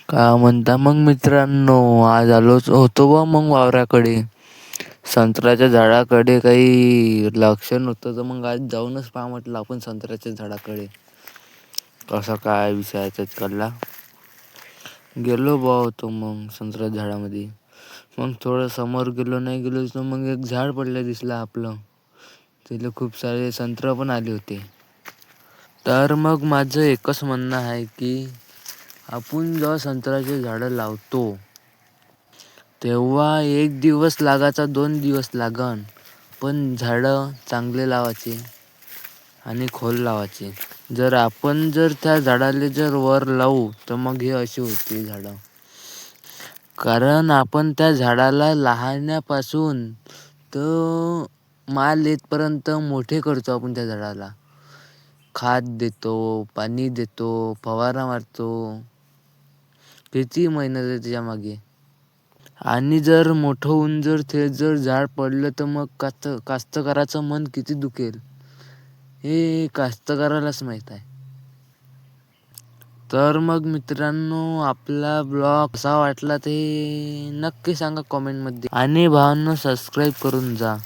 काय म्हणता मग मित्रांनो, आज आलोच होतो बा मग वावराकडे. संत्र्याच्या झाडाकडे काही लक्ष नव्हतं, तर मग आज जाऊनच पहा म्हटलं आपण संत्र्याच्या झाडाकडे. कसा काय विषय आहे त्याच्याकडला. गेलो बा होतो मग संत्र्याच्या झाडामध्ये. मग थोडं समोर गेलो नाही गेलो तर मग एक झाड पडलं दिसलं आपलं. तिला खूप सारे संत्र पण आले होते. तर मग माझं एकच म्हणणं आहे की आपण जेव्हा संत्र्याचे झाडं लावतो तेव्हा 1 दिवस लागायचा 2 दिवस लागन, पण झाडं चांगले लावायचे आणि खोल लावायचे. जर आपण त्या झाडाला जर वर लावू तर मग हे अशी होती झाडं. कारण आपण त्या झाडाला लहानापासून तर माल येतपर्यंत मोठे करतो आपण त्या झाडाला. खाद देतो, पाणी देतो, फवारा मारतो. किती मेहनत आहे त्याच्या मागे. आणि जर मोठं होऊन ते झाड पडलं तर मग कास्तकाराचं मन किती दुखेल हे कास्तकारालाच माहीत आहे. तर मग मित्रांनो, आपला ब्लॉग कसा वाटला ते नक्की सांगा कमेंटमध्ये. आणि भावांनो, सबस्क्राईब करून जा.